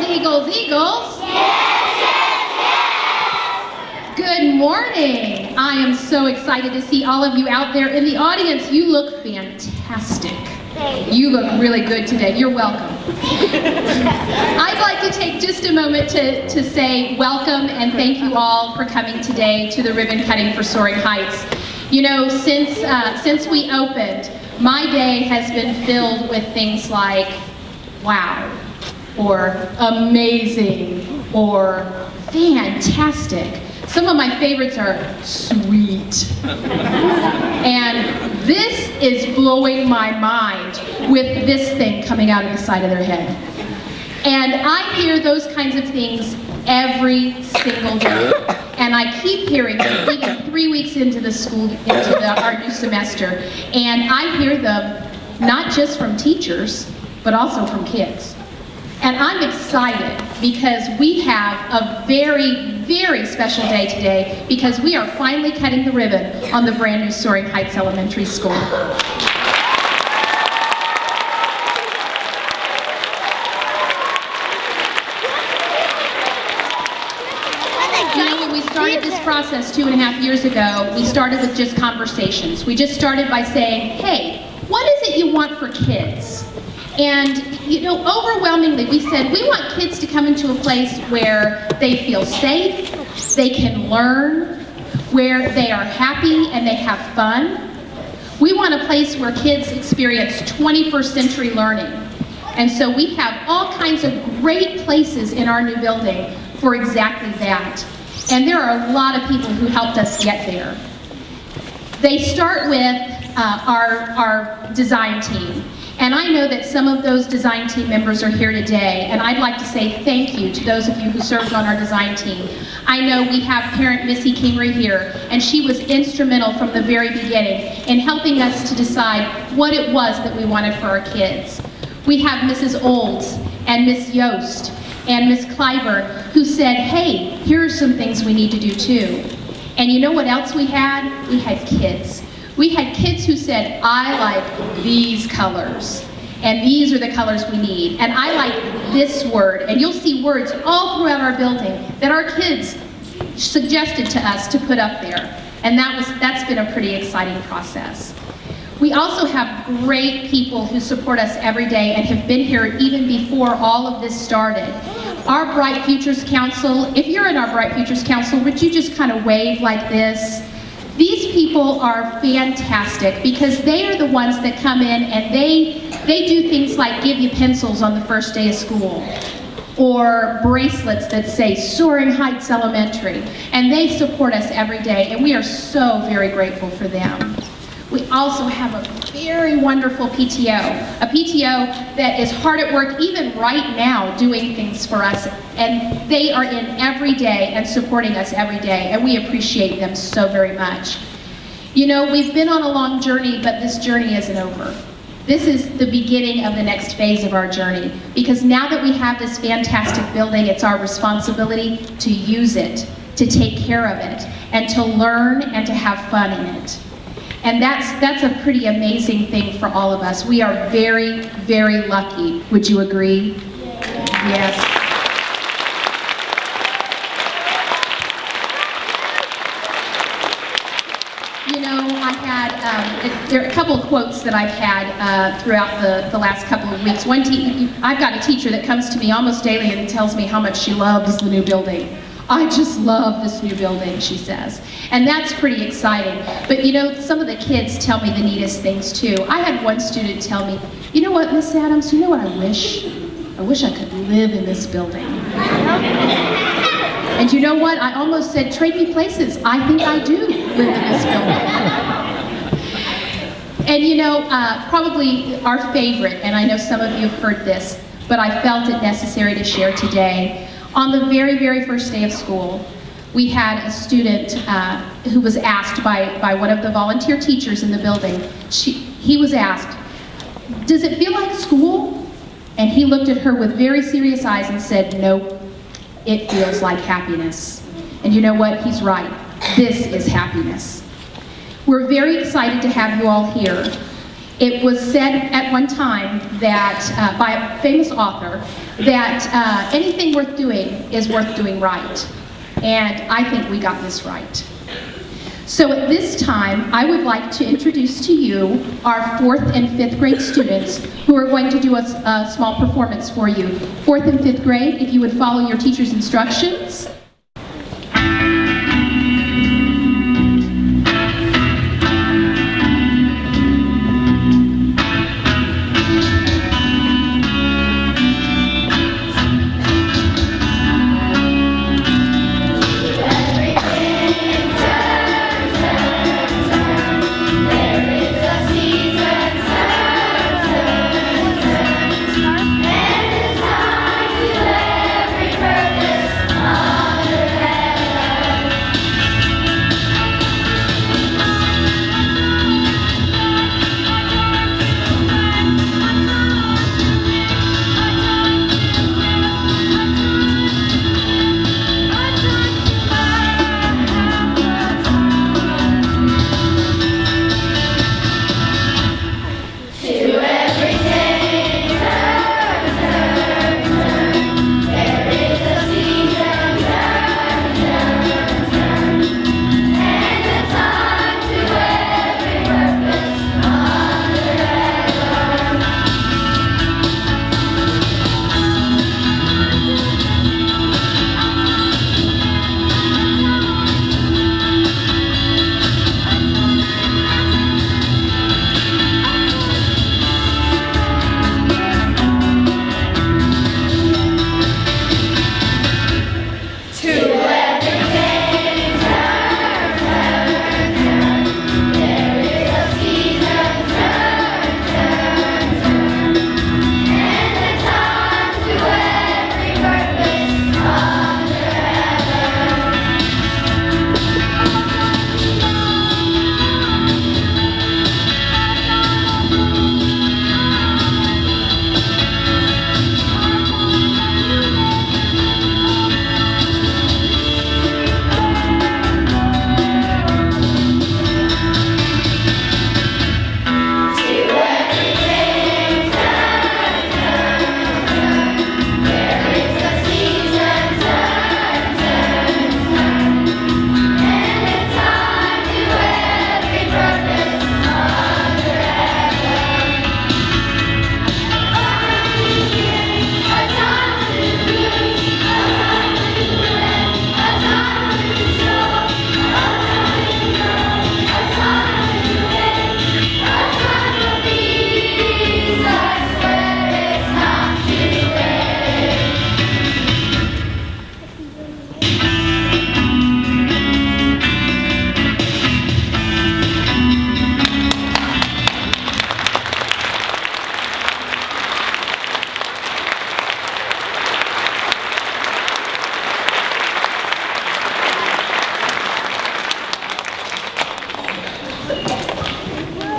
Eagles, Eagles, Eagles. Yes, yes, yes. Good morning. I am so excited to see all of you out there in the audience. You look fantastic. You look really good today. You're welcome. I'd like to take just a moment to say welcome and thank you all for coming today to the ribbon cutting for Soaring Heights. You know, since we opened, my day has been filled with things like, wow, or amazing, or fantastic. Some of my favorites are sweet. And this is blowing my mind with this thing coming out of the side of their head. And I hear those kinds of things every single day. And I keep hearing them even 3 weeks into our new semester. And I hear them not just from teachers, but also from kids. And I'm excited because we have a very, very special day today because we are finally cutting the ribbon on the brand new Soaring Heights Elementary School. You know, when we started this process 2.5 years ago, we started with just conversations. We just started by saying, hey, what is it you want for kids? And, you know, overwhelmingly we said we want kids to come into a place where they feel safe, they can learn, where they are happy and they have fun. We want a place where kids experience 21st century learning. And so we have all kinds of great places in our new building for exactly that. And there are a lot of people who helped us get there. They start with our design team. And I know that some of those design team members are here today, and I'd like to say thank you to those of you who served on our design team. I know we have parent Missy Kingery here, and she was instrumental from the very beginning in helping us to decide what it was that we wanted for our kids. We have Mrs. Olds and Miss Yost and Miss Clyburn who said, hey, here are some things we need to do too. And you know what else we had? We had kids. We had kids who said, I like these colors, and these are the colors we need, and I like this word, and you'll see words all throughout our building that our kids suggested to us to put up there, and that's been a pretty exciting process. We also have great people who support us every day and have been here even before all of this started. Our Bright Futures Council, if you're in our Bright Futures Council, would you just kind of wave like this? These people are fantastic because they are the ones that come in and they do things like give you pencils on the first day of school or bracelets that say Soaring Heights Elementary, and they support us every day, and we are so very grateful for them. We also have a very wonderful PTO, a PTO that is hard at work even right now doing things for us, and they are in every day and supporting us every day, and we appreciate them so very much. You know, we've been on a long journey, but this journey isn't over. This is the beginning of the next phase of our journey, because now that we have this fantastic building, it's our responsibility to use it, to take care of it, and to learn and to have fun in it. And that's a pretty amazing thing for all of us. We are very, very lucky. Would you agree? Yes. You know, I had, there are a couple of quotes that I've had throughout the last couple of weeks. I've got a teacher that comes to me almost daily and tells me how much she loves the new building. I just love this new building, she says. And that's pretty exciting. But you know, some of the kids tell me the neatest things too. I had one student tell me, you know what, Miss Adams, you know what I wish? I wish I could live in this building. And you know what, I almost said, trade me places. I think I do live in this building. And you know, probably our favorite, and I know some of you have heard this, but I felt it necessary to share today. On the very, very first day of school, we had a student who was asked by one of the volunteer teachers in the building. He was asked, does it feel like school? And he looked at her with very serious eyes and said, nope, it feels like happiness. And you know what? He's right. This is happiness. We're very excited to have you all here. It was said at one time that, by a famous author, that anything worth doing is worth doing right. And I think we got this right. So at this time, I would like to introduce to you our 4th and 5th grade students who are going to do a small performance for you. 4th and 5th grade, if you would follow your teacher's instructions.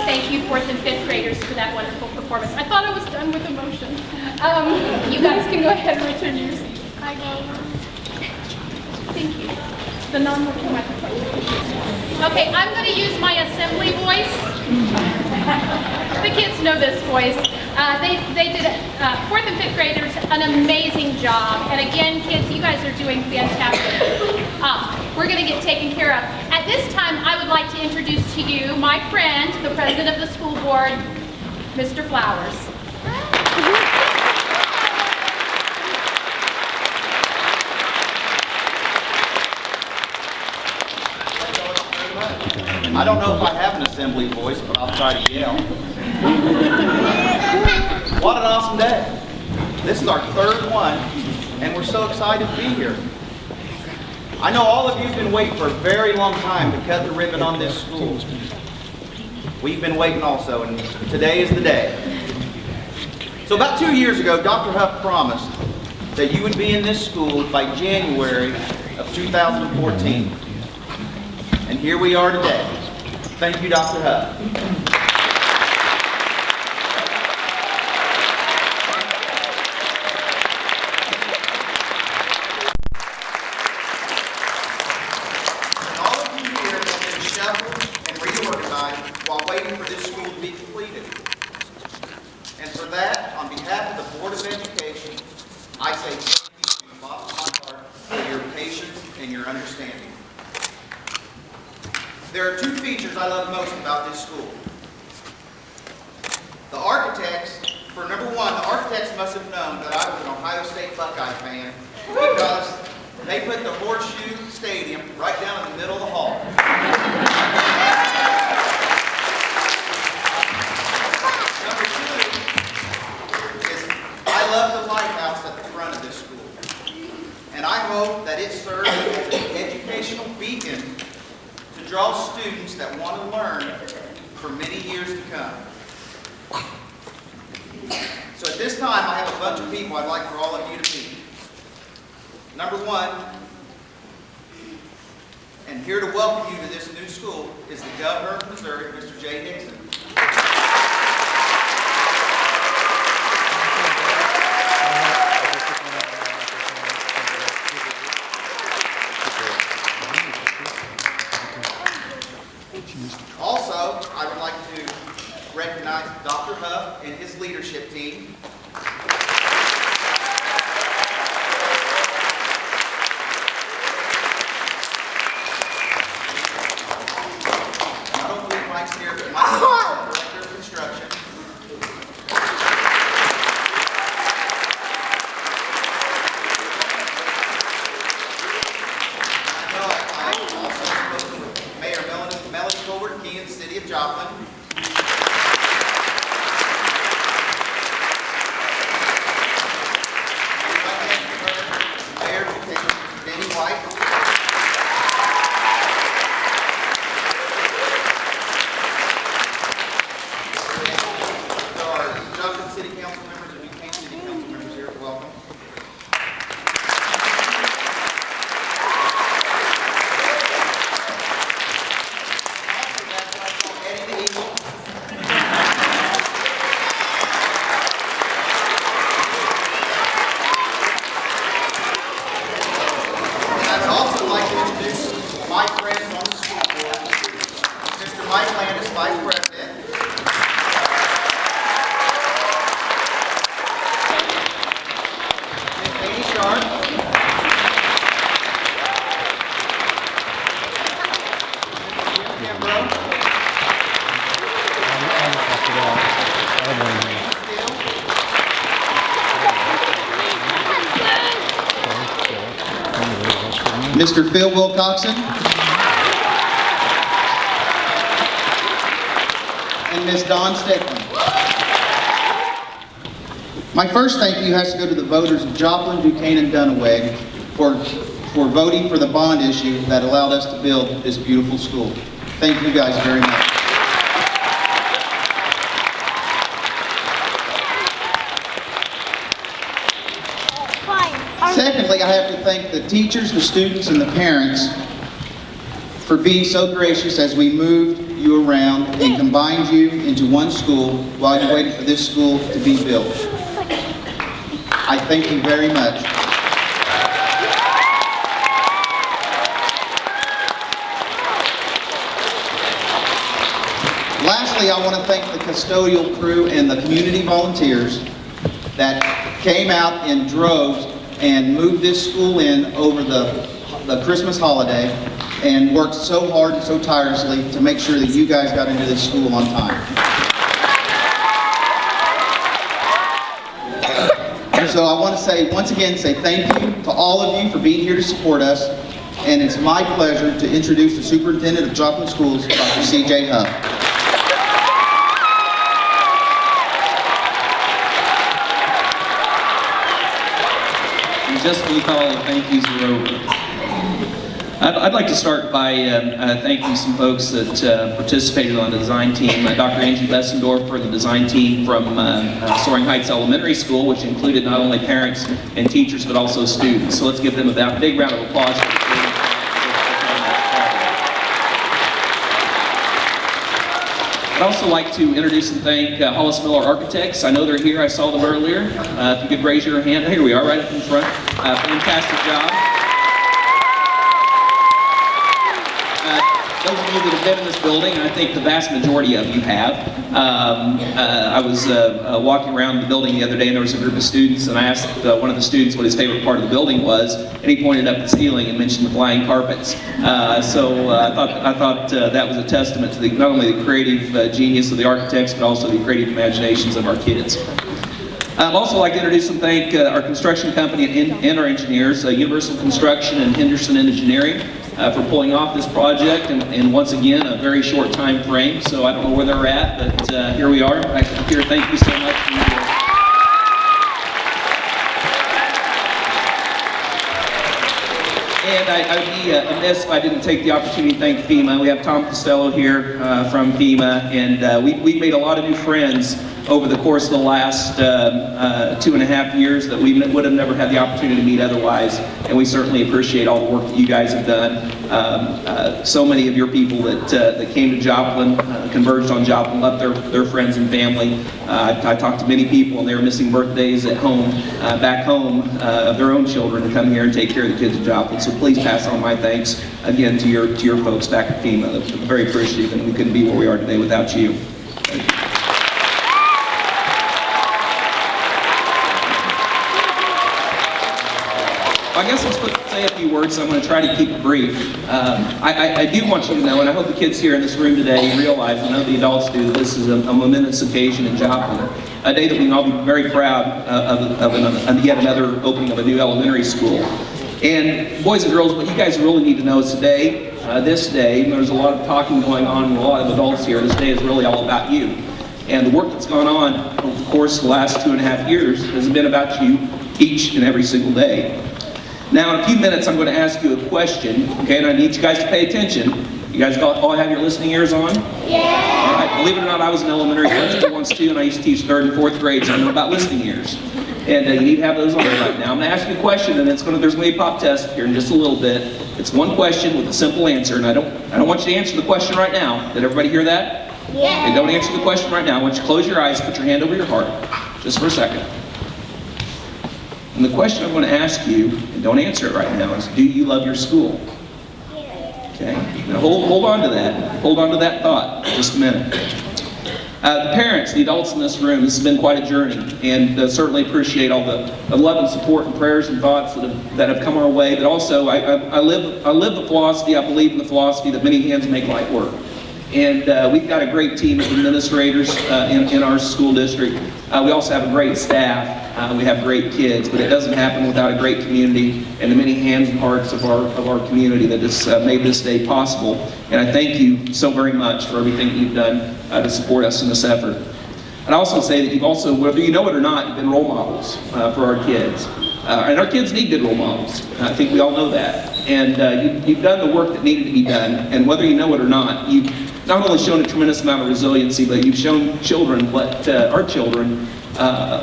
Thank you, 4th and 5th graders, for that wonderful performance. I thought I was done with emotion. You guys can go ahead and return to your seats. Thank you. The non-working microphone. Okay, I'm going to use my assembly voice. The kids know this voice. They did, 4th and 5th graders, an amazing job. And again, kids, you guys are doing fantastic. We're going to get taken care of. At this time, I would like to introduce to you my friend, the president of the school board, Mr. Flowers. I don't know if I have an assembly voice, but I'll try to yell. What an awesome day. This is our 3rd one, and we're so excited to be here. I know all of you have been waiting for a very long time to cut the ribbon on this school. We've been waiting also, and today is the day. So about 2 years ago, Dr. Huff promised that you would be in this school by January of 2014. And here we are today. Thank you, Dr. Huff. While waiting for this school to be completed. say thank you from the bottom of my heart for your patience and your understanding. There are two features I love most about this school. The architects, for number one, the architects must have known that I was an Ohio State Buckeye fan because they put the Horseshoe Stadium right down in the middle of the hall. Number two is I love the lighthouse at the front of this school. And I hope that it serves as an educational beacon to draw students that want to learn for many years to come. So at this time, I have a bunch of people I'd like for all of you to meet. Number one, and here to welcome you to this new school is the Governor of Missouri, Mr. Jay Dixon. Also, I would like to recognize Dr. Huff and his leadership team. I don't believe Mike's here, but Mike's the Director of Construction. I also spoke with Mayor Melanie Colbert Key in the city of Joplin. My friends on the school board, Mr. Mike Landis, Vice President. Ms. Amy Sharp. Mr. Jim Kimbrough. Mr. Phil Wilcoxon. And Ms. Dawn Steckman. My first thank you has to go to the voters of Joplin, Duquesne, and Dunaway for voting for the bond issue that allowed us to build this beautiful school. Thank you guys very much. Secondly, I have to thank the teachers, the students, and the parents for being so gracious as we moved you around and combined you into one school while you waited for this school to be built. I thank you very much. Lastly, I want to thank the custodial crew and the community volunteers that came out in droves and moved this school in over the Christmas holiday and worked so hard and so tirelessly to make sure that you guys got into this school on time. So I want to say, once again, thank you to all of you for being here to support us, and it's my pleasure to introduce the Superintendent of Joplin Schools, Dr. C.J. Huff. Just when you thought all the thank yous were over. I'd like to start by thanking some folks that participated on the design team. Dr. Angie Bessendorf for the design team from Soaring Heights Elementary School, which included not only parents and teachers, but also students. So let's give them a big round of applause. I'd also like to introduce and thank Hollis Miller Architects. I know they're here. I saw them earlier. If you could raise your hand. Here we are, right up in front. Fantastic job. those of you that have been in this building, and I think the vast majority of you have, I was walking around the building the other day and there was a group of students, and I asked one of the students what his favorite part of the building was, and he pointed up the ceiling and mentioned the flying carpets. So I thought that was a testament to not only the creative genius of the architects, but also the creative imaginations of our kids. I'd also like to introduce and thank our construction company and our engineers, Universal Construction and Henderson Engineering, for pulling off this project, and once again, a very short time frame, so I don't know where they're at, but here we are. Back here, thank you so much. And I would be amiss if I didn't take the opportunity to thank FEMA. We have Tom Costello here from FEMA, and we've made a lot of new friends over the course of the last 2.5 years that we would have never had the opportunity to meet otherwise, and we certainly appreciate all the work that you guys have done. So many of your people that came to Joplin, converged on Joplin, left their friends and family. I talked to many people, and they were missing birthdays at home, back home, of their own children to come here and take care of the kids of Joplin. So please pass on my thanks again to your folks back at FEMA. I'm very appreciative, and we couldn't be where we are today without you. Thank you. I guess I'm supposed to say a few words, so I'm going to try to keep it brief. I do want you to know, and I hope the kids here in this room today realize, and I know the adults do, that this is a momentous occasion in Joplin. A day that we can all be very proud of yet another opening of a new elementary school. And boys and girls, what you guys really need to know is today, this day, there's a lot of talking going on and a lot of adults here. This day is really all about you. And the work that's gone on over the course of the last 2.5 years has been about you each and every single day. Now, in a few minutes, I'm going to ask you a question, okay, and I need you guys to pay attention. You guys all have your listening ears on? Yeah! All right, believe it or not, I was an elementary principal once too, and I used to teach 3rd and 4th grades, so I know about listening ears. And you need to have those on right now. I'm going to ask you a question, and there's going to be a pop test here in just a little bit. It's one question with a simple answer, and I don't want you to answer the question right now. Did everybody hear that? Yeah! Okay, don't answer the question right now. I want you to close your eyes, put your hand over your heart, just for a second. And the question I'm going to ask you, and don't answer it right now, is do you love your school? Okay, now hold on to that. Hold on to that thought for just a minute. The parents, the adults in this room, this has been quite a journey, and certainly appreciate all the love and support and prayers and thoughts that have come our way, but also I live the philosophy, I believe in the philosophy that many hands make light work. And we've got a great team of administrators in our school district. We also have a great staff. We have great kids, but it doesn't happen without a great community and the many hands and hearts of our community that has made this day possible. And I thank you so very much for everything that you've done to support us in this effort. I'd also say that you've also, whether you know it or not, you've been role models for our kids. And our kids need good role models. I think we all know that. And you've done the work that needed to be done, and whether you know it or not, you've not only shown a tremendous amount of resiliency, but you've shown children, our children,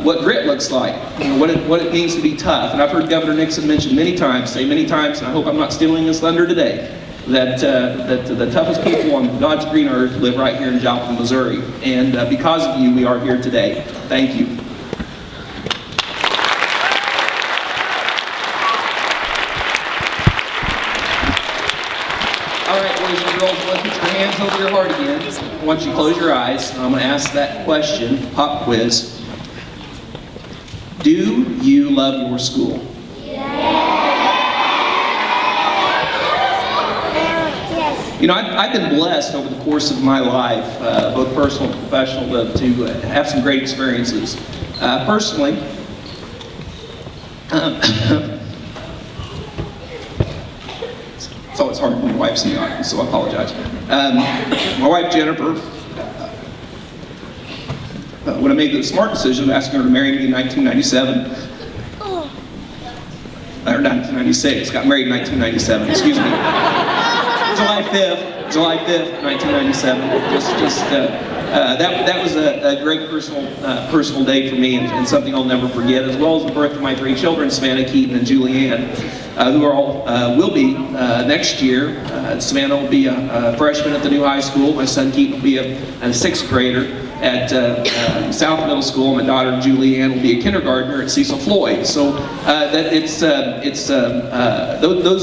what grit looks like, what it means to be tough. And I've heard Governor Nixon mention many times, and I hope I'm not stealing this thunder today, that the toughest people on God's green earth live right here in Joplin, Missouri. And because of you, we are here today. Thank you. All right, boys and girls, let's put your hands over your heart again. I want you to close your eyes. I'm going to ask that question, pop quiz. Do you love your school? Yes. You know, I've been blessed over the course of my life, both personal and professional, to have some great experiences. Personally, it's always hard when my wife's in the audience, so I apologize. My wife, Jennifer, when I made the smart decision of asking her to marry me in 1997, or 1996, got married in 1997, excuse me. July 5th, 1997. That was a great personal day for me, and something I'll never forget, as well as the birth of my 3 children, Savannah, Keaton, and Julianne, who are all will be next year. Savannah will be a freshman at the new high school. My son Keaton will be a 6th grader. at South Middle School. My daughter Julianne will be a kindergartner at Cecil Floyd. So those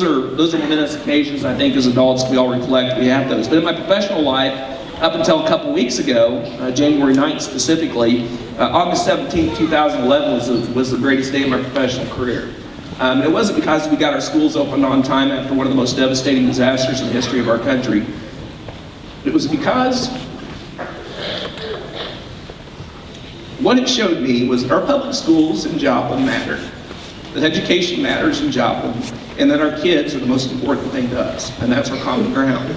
are momentous occasions. I think as adults we all reflect. We have those. But in my professional life, up until a couple weeks ago, January 9th specifically, August 17, 2011 was the greatest day of my professional career. It wasn't because we got our schools opened on time after one of the most devastating disasters in the history of our country. It was because what it showed me was our public schools in Joplin matter, that education matters in Joplin, and that our kids are the most important thing to us, and that's our common ground.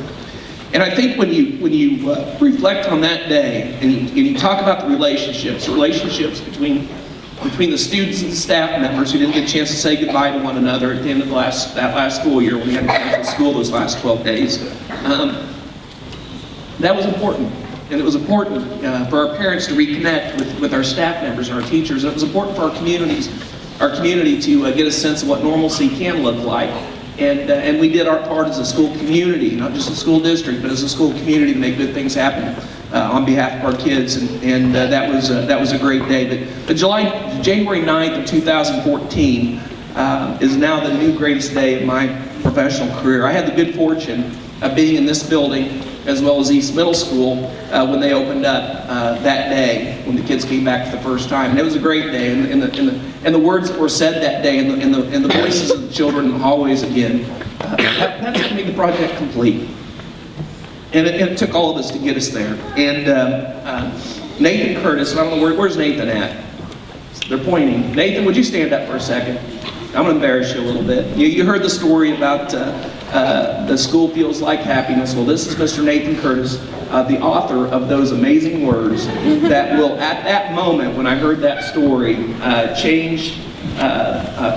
And I think when you reflect on that day and you talk about the relationships between the students and the staff members who didn't get a chance to say goodbye to one another at the end of that last school year when we had to cancel school those last 12 days, that was important. And it was important for our parents to reconnect with our staff members and our teachers. And it was important for our community to get a sense of what normalcy can look like. And we did our part as a school community, not just a school district, but as a school community to make good things happen on behalf of our kids. And that was a great day. But January 9th of 2014 is now the new greatest day of my professional career. I had the good fortune of being in this building as well as East Middle School when they opened up that day, when the kids came back for the first time. And it was a great day, and the words that were said that day, and the voices of the children in the hallways again, that's what made the project complete. And it took all of us to get us there. And Nathan Curtis, and I don't know, where's Nathan at? They're pointing. Nathan, would you stand up for a second? I'm going to embarrass you a little bit. You heard the story about the school feels like happiness. Well, this is Mr. Nathan Curtis, the author of those amazing words that will, at that moment when I heard that story, change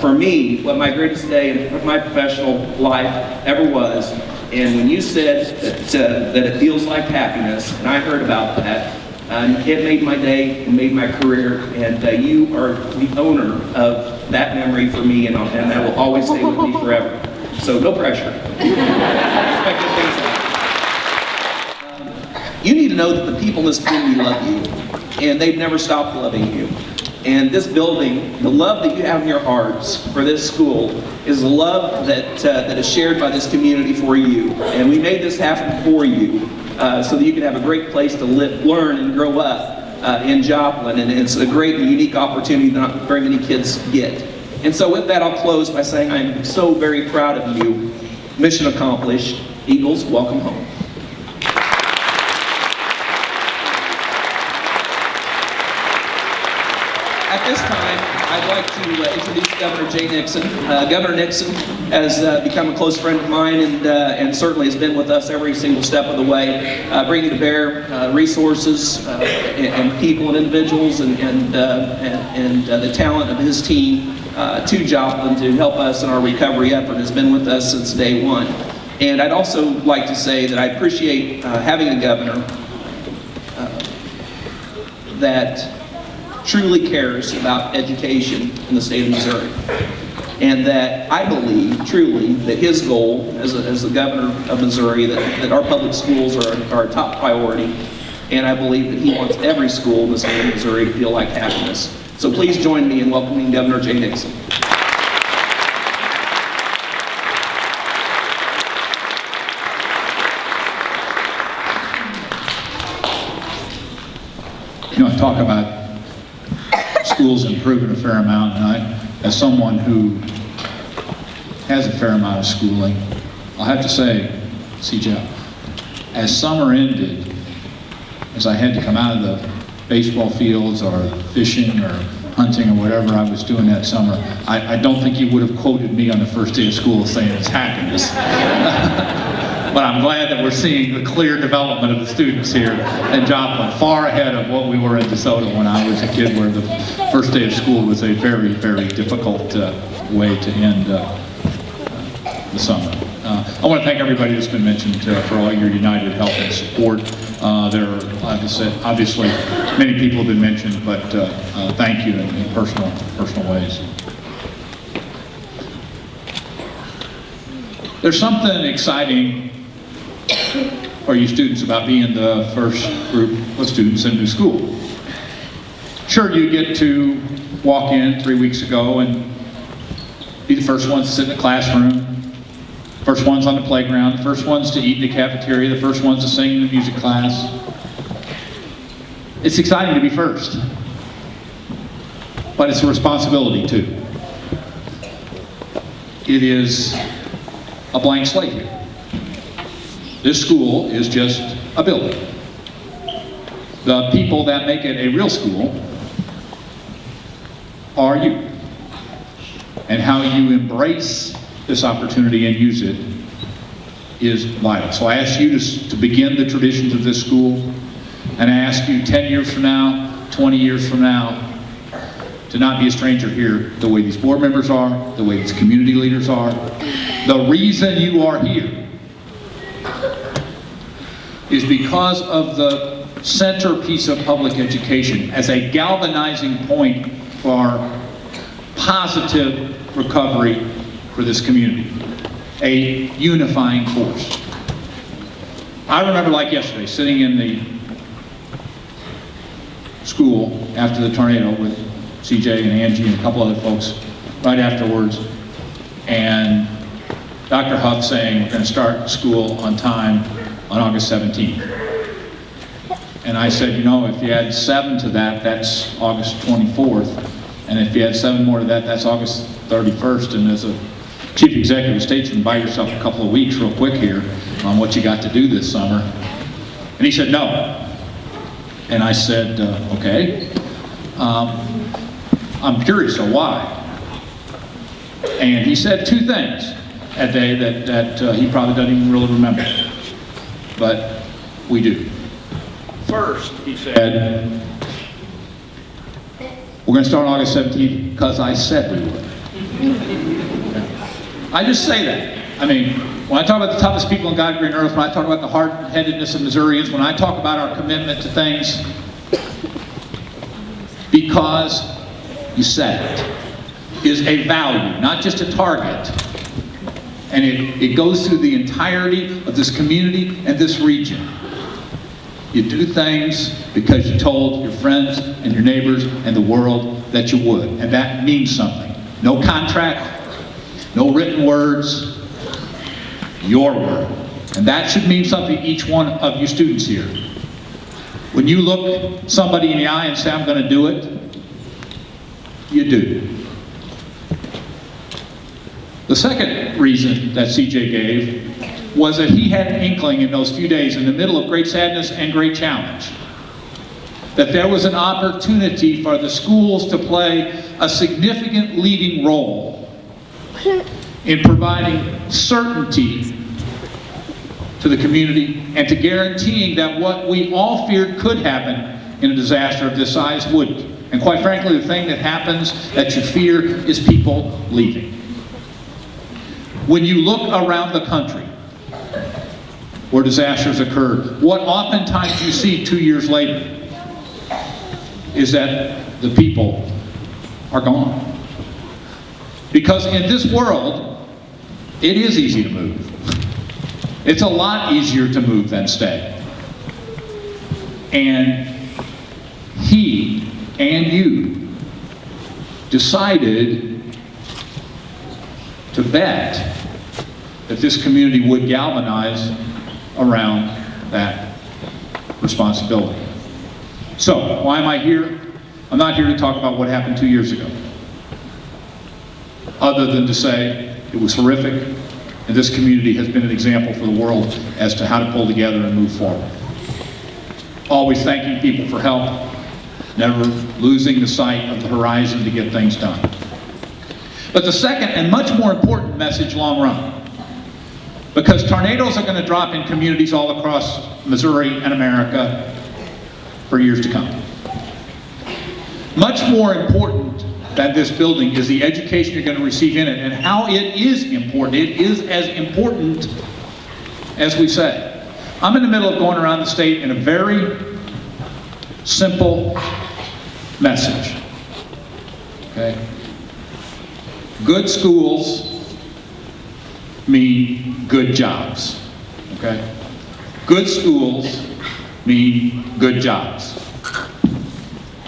for me what my greatest day of my professional life ever was. And when you said that it feels like happiness, and I heard about that, it made my day, it made my career, and you are the owner of that memory for me, and that will always stay with me forever. So no pressure. You need to know that the people in this community love you, and they've never stopped loving you. And this building, the love that you have in your hearts for this school is a love that is shared by this community for you. And we made this happen for you so that you can have a great place to live, learn, and grow up in Joplin. And it's a great and unique opportunity that not very many kids get. And so with that, I'll close by saying I'm so very proud of you. Mission accomplished. Eagles, welcome home. At this time, I'd like to introduce Governor Jay Nixon. Governor Nixon has become a close friend of mine and certainly has been with us every single step of the way, bringing to bear resources and people and individuals and the talent of his team to Joplin to help us in our recovery effort. Has been with us since day one. And I'd also like to say that I appreciate having a governor that truly cares about education in the state of Missouri. And that I believe, truly, that his goal as the governor of Missouri, that our public schools are a top priority. And I believe that he wants every school in the state of Missouri to feel like happiness. So please join me in welcoming Governor Jay Nixon. You know, I talk about schools improving a fair amount, and I, as someone who has a fair amount of schooling, I'll have to say, see Jeff, as summer ended, as I had to come out of the baseball fields or fishing or hunting or whatever I was doing that summer, I don't think you would have quoted me on the first day of school saying it's happiness. But I'm glad that we're seeing the clear development of the students here in Joplin, far ahead of what we were in DeSoto when I was a kid, where the first day of school was a very, very difficult way to end the summer. I want to thank everybody that's been mentioned for all your united help and support. There are obviously many people have been mentioned, but thank you in personal ways. There's something exciting are you students about being the first group of students in new school? Sure, you get to walk in 3 weeks ago and be the first ones to sit in the classroom, first ones on the playground, the first ones to eat in the cafeteria, the first ones to sing in the music class. It's exciting to be first, but it's a responsibility too. It is a blank slate here. This school is just a building. The people that make it a real school are you. And how you embrace this opportunity and use it is vital. So I ask you to begin the traditions of this school, and I ask you 10 years from now, 20 years from now, to not be a stranger here the way these board members are, the way these community leaders are. The reason you are here is because of the centerpiece of public education as a galvanizing point for positive recovery for this community, a unifying force. I remember like yesterday, sitting in the school after the tornado with CJ and Angie and a couple other folks right afterwards, and Dr. Huff saying we're going to start school on time on August 17th. And I said, you know, if you add 7 to that, that's August 24th. And if you add 7 more to that, that's August 31st. And as a chief executive statesman, buy yourself a couple of weeks real quick here on what you got to do this summer. And he said, no. And I said, okay. I'm curious, so why? And he said 2 things that day that he probably doesn't even really remember. But we do. First, he said, we're going to start on August 17th because I said we would. I just say that. I mean, when I talk about the toughest people on God, green earth, when I talk about the hard-headedness of Missourians, when I talk about our commitment to things, because you said it is a value, not just a target. And it goes through the entirety of this community and this region. You do things because you told your friends and your neighbors and the world that you would. And that means something. No contract, no written words, your word. And that should mean something to each one of you students here. When you look somebody in the eye and say, I'm going to do it, you do. The second reason that CJ gave was that he had an inkling in those few days, in the middle of great sadness and great challenge, that there was an opportunity for the schools to play a significant leading role in providing certainty to the community and to guaranteeing that what we all feared could happen in a disaster of this size wouldn't. And quite frankly, the thing that happens that you fear is people leaving. When you look around the country where disasters occurred, what oftentimes you see 2 years later is that the people are gone. Because in this world, it is easy to move. It's a lot easier to move than stay. And he and you decided to bet that this community would galvanize around that responsibility. So, why am I here? I'm not here to talk about what happened 2 years ago, other than to say it was horrific, and this community has been an example for the world as to how to pull together and move forward. Always thanking people for help, never losing the sight of the horizon to get things done. But the second and much more important message long run, because tornadoes are going to drop in communities all across Missouri and America for years to come. Much more important than this building is the education you're going to receive in it, and how it is important. It is as important as we say. I'm in the middle of going around the state in a very simple message. Okay? Good schools mean good jobs. Okay? Good schools mean good jobs.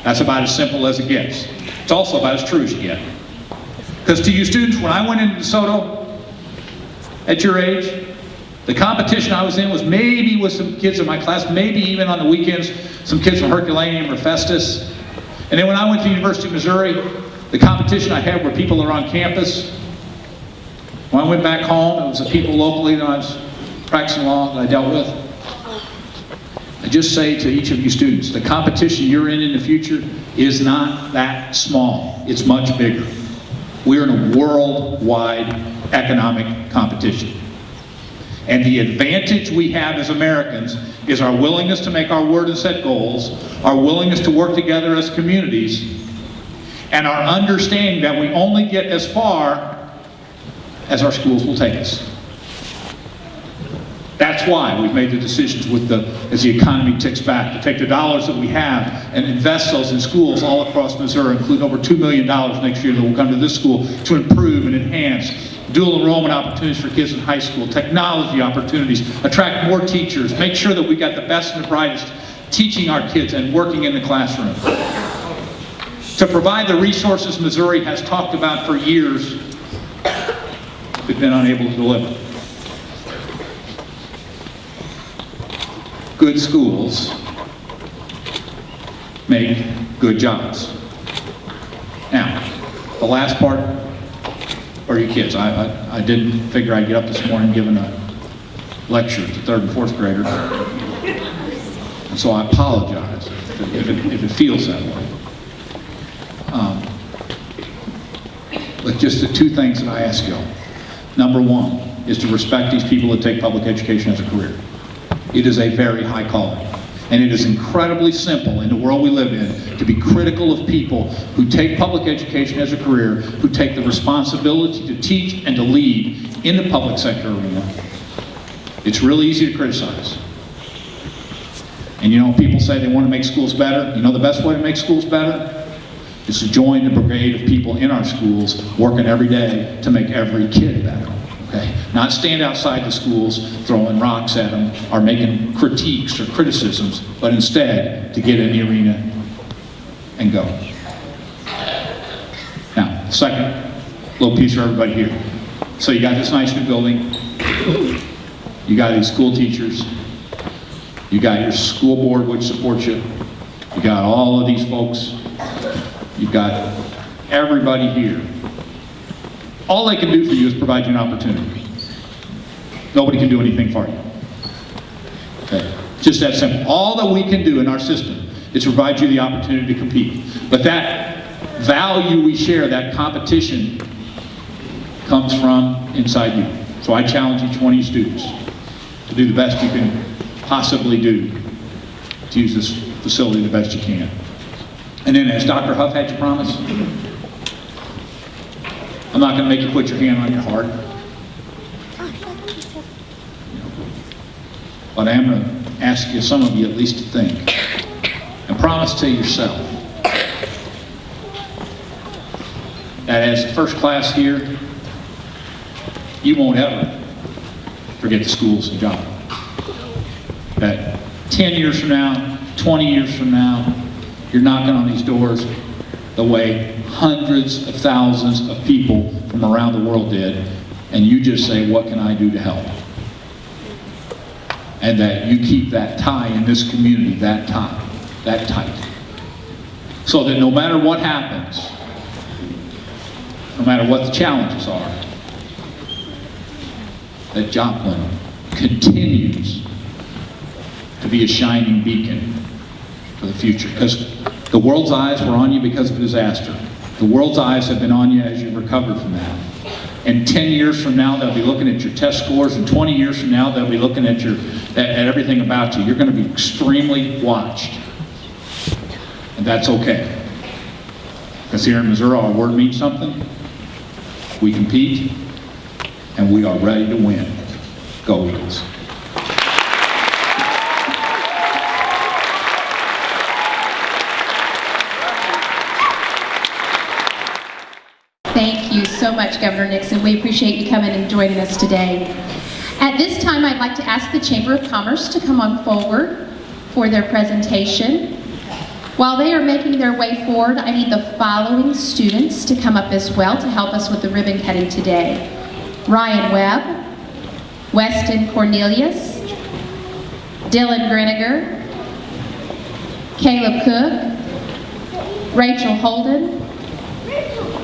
That's about as simple as it gets. It's also about as true as you get. Because to you students, when I went into DeSoto, at your age, the competition I was in was maybe with some kids in my class, maybe even on the weekends, some kids from Herculaneum or Festus. And then when I went to the University of Missouri, the competition I had were people that are on campus. When I went back home, it was the people locally that I was practicing law that I dealt with. I just say to each of you students, the competition you're in the future is not that small. It's much bigger. We're in a worldwide economic competition. And the advantage we have as Americans is our willingness to make our word and set goals, our willingness to work together as communities, and our understanding that we only get as far as our schools will take us. That's why we've made the decisions as the economy ticks back, to take the dollars that we have and invest those in schools all across Missouri, including over $2 million next year that will come to this school to improve and enhance dual enrollment opportunities for kids in high school, technology opportunities, attract more teachers, make sure that we got the best and the brightest teaching our kids and working in the classroom. To provide the resources Missouri has talked about for years, we've been unable to deliver. Good schools make good jobs. Now, the last part are your kids. I didn't figure I'd get up this morning giving a lecture to third and fourth graders. And so I apologize if it feels that way. But just the two things that I ask y'all. Number one is to respect these people that take public education as a career. It is a very high calling. And it is incredibly simple in the world we live in to be critical of people who take public education as a career, who take the responsibility to teach and to lead in the public sector arena. It's really easy to criticize. And you know, people say they want to make schools better. You know the best way to make schools better is to join the brigade of people in our schools working every day to make every kid better. Okay? Not stand outside the schools throwing rocks at them or making critiques or criticisms, but instead to get in the arena and go. Now, second little piece for everybody here. So you got this nice new building, you got these school teachers, you got your school board which supports you, you got all of these folks, you've got everybody here. All they can do for you is provide you an opportunity. Nobody can do anything for you. Okay. Just that simple. All that we can do in our system is provide you the opportunity to compete. But that value we share, that competition, comes from inside you. So I challenge each one of you students to do the best you can possibly do to use this facility the best you can. And then as Dr. Huff had you promise, I'm not going to make you put your hand on your heart. But I am going to ask you, some of you at least, to think and promise to yourself that as the first class here, you won't ever forget the schools and job. That 10 years from now, 20 years from now, you're knocking on these doors the way hundreds of thousands of people from around the world did, and you just say, what can I do to help? And that you keep that tie in this community, that tight. So that no matter what happens, no matter what the challenges are, that Joplin continues to be a shining beacon for the future. Because the world's eyes were on you because of a disaster. The world's eyes have been on you as you recovered from that. And 10 years from now, they'll be looking at your test scores, and 20 years from now, they'll be looking at everything about you. You're going to be extremely watched. And that's okay. Because here in Missouri, our word means something. We compete, and we are ready to win. Go Eagles. Thank you so much, Governor Nixon. We appreciate you coming and joining us today. At this time, I'd like to ask the Chamber of Commerce to come on forward for their presentation. While they are making their way forward, I need the following students to come up as well to help us with the ribbon cutting today. Ryan Webb, Weston Cornelius, Dylan Greniger, Caleb Cook, Rachel Holden,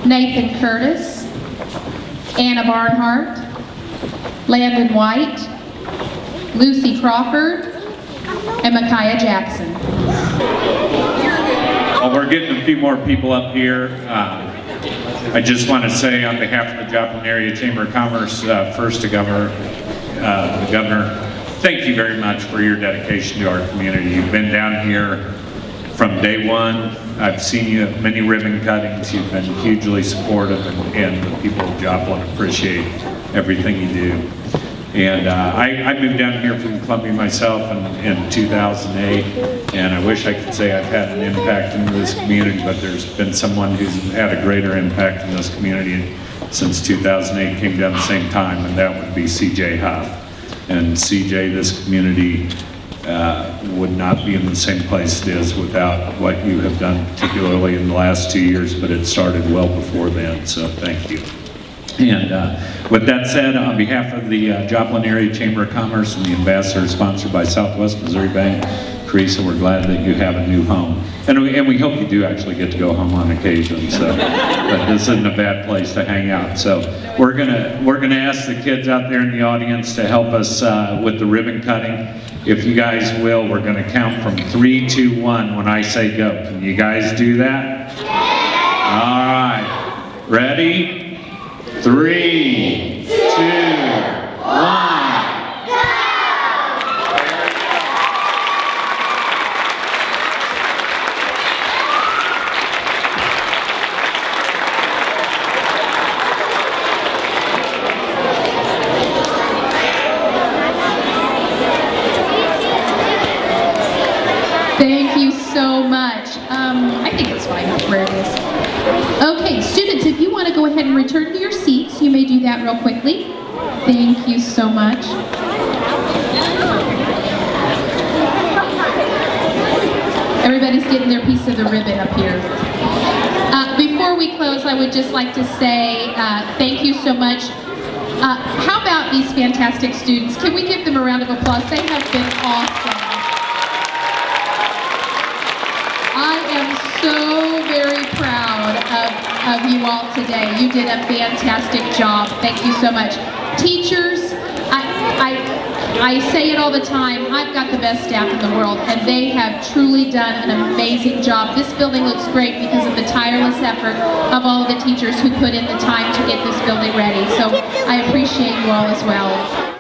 Nathan Curtis, Anna Barnhart, Landon White, Lucy Crawford, and Micaiah Jackson. Well, we're getting a few more people up here. I just want to say on behalf of the Joplin Area Chamber of Commerce, first to the Governor, thank you very much for your dedication to our community. You've been down here from day one. I've seen you at many ribbon cuttings. You've been hugely supportive, and the people of Joplin appreciate everything you do. And I moved down here from Columbia myself in 2008, and I wish I could say I've had an impact in this community, but there's been someone who's had a greater impact in this community since 2008, came down the same time, and that would be CJ Huff. And CJ, this community would not be in the same place it is without what you have done, particularly in the last 2 years, but it started well before then, so thank you. And with that said, on behalf of the Joplin Area Chamber of Commerce and the ambassador sponsored by Southwest Missouri Bank, Teresa, we're glad that you have a new home. And we hope you do actually get to go home on occasion, so but this isn't a bad place to hang out. So we're gonna ask the kids out there in the audience to help us with the ribbon cutting. If you guys will, we're gonna count from 3, 2, 1 when I say go. Can you guys do that? All right, ready? 3, 2, 1. Thank you so much. I think it's fine where it is. Okay, students, if you want to go ahead and return to your seats, you may do that real quickly. Thank you so much. Everybody's getting their piece of the ribbon up here. Before we close, I would just like to say thank you so much. How about these fantastic students? Can we give them a round of applause? They have been awesome. I am so very proud of you all today. You did a fantastic job. Thank you so much. Teachers, I say it all the time, I've got the best staff in the world, and they have truly done an amazing job. This building looks great because of the tireless effort of all of the teachers who put in the time to get this building ready. So I appreciate you all as well.